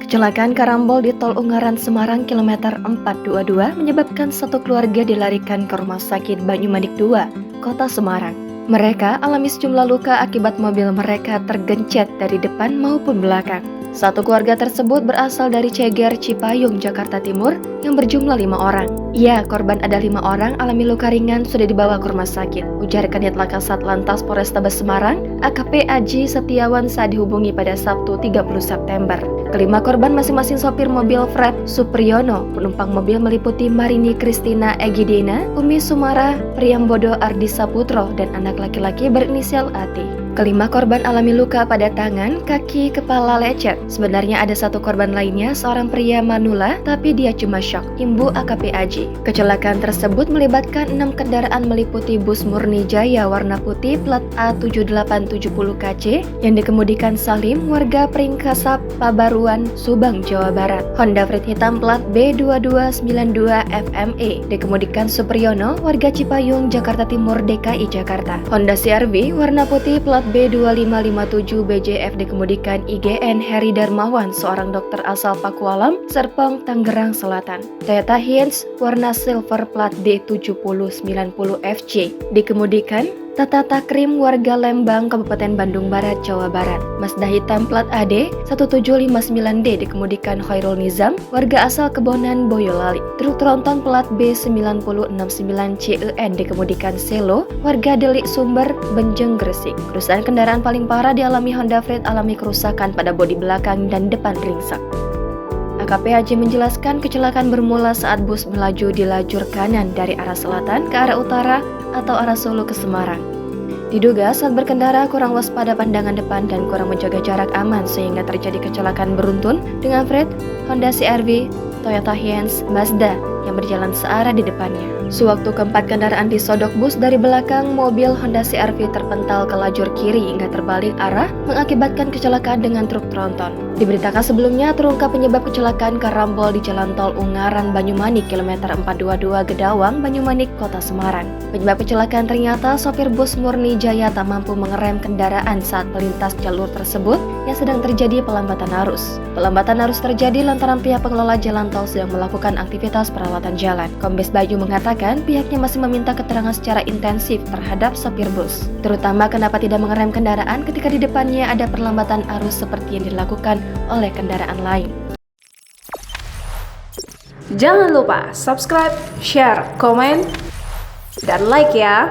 Kecelakaan karambol di Tol Ungaran Semarang kilometer 422 menyebabkan satu keluarga dilarikan ke Rumah Sakit Banyumanik 2, Kota Semarang. Mereka alami sejumlah luka akibat mobil mereka tergencet dari depan maupun belakang. Satu keluarga tersebut berasal dari Ceger, Cipayung, Jakarta Timur yang berjumlah 5 orang. Ya, korban ada 5 orang alami luka ringan sudah dibawa ke rumah sakit, ujar Kanit Laka Satlantas Polrestabes Semarang, AKP Aji Setiawan saat dihubungi pada Sabtu 30 September. Kelima korban masing-masing sopir mobil Fred Supriyono, penumpang mobil meliputi Marini Kristina Egidena, Umi Sumara Priyambodo Ardi Saputro, dan anak laki-laki berinisial Ati. Kelima korban alami luka pada tangan, kaki, kepala lecet. Sebenarnya ada satu korban lainnya, seorang pria manula, tapi dia cuma syok, imbu AKP Aji. Kecelakaan tersebut melibatkan 6 kendaraan meliputi bus Murni Jaya warna putih plat A7870KC yang dikemudikan Salim, warga Pringkasap, Pabaruan, Subang, Jawa Barat. Honda Freed hitam plat B2292FME dikemudikan Supriyono, warga Cipayung, Jakarta Timur, DKI Jakarta. Honda CR-V warna putih plat B2557BJF dikemudikan IGN Heri Darmawan, seorang dokter asal Pakualam, Serpong, Tangerang Selatan. Toyota Hiace warna silver plat D7090FC dikemudikan Tata Takrim, warga Lembang, Kabupaten Bandung Barat, Jawa Barat. Mazda hitam plat AD 1759D dikemudikan Khairul Nizam, warga asal Kebonan, Boyolali. Truk tronton plat B9069CEN dikemudikan Selo, warga Delik Sumber, Benjeng, Gresik. Kerusakan kendaraan paling parah dialami Honda Freed alami kerusakan pada bodi belakang dan depan ringsek. AKP Haji menjelaskan kecelakaan bermula saat bus melaju di lajur kanan dari arah selatan ke arah utara atau arah Solo ke Semarang. Diduga saat berkendara kurang waspada pandangan depan dan kurang menjaga jarak aman sehingga terjadi kecelakaan beruntun dengan Freed, Honda CR-V, Toyota Hiace, Mazda yang berjalan searah di depannya. Sewaktu keempat kendaraan disodok bus dari belakang, mobil Honda CR-V terpental ke lajur kiri hingga terbalik arah mengakibatkan kecelakaan dengan truk tronton. Diberitakan sebelumnya terungkap penyebab kecelakaan karambol di Jalan Tol Ungaran Banyumanik kilometer 422 Gedawang, Banyumanik, Kota Semarang. Penyebab kecelakaan ternyata sopir bus Murni Jaya tak mampu mengerem kendaraan saat melintas jalur tersebut yang sedang terjadi pelambatan arus. Pelambatan arus terjadi lantaran pihak pengelola jalan tol sedang melakukan aktivitas perawatan jalan. Kombes Bayu mengatakan pihaknya masih meminta keterangan secara intensif terhadap sopir bus, terutama kenapa tidak mengerem kendaraan ketika di depannya ada perlambatan arus seperti yang dilakukan oleh kendaraan lain. Jangan lupa subscribe, share, komen, dan like ya!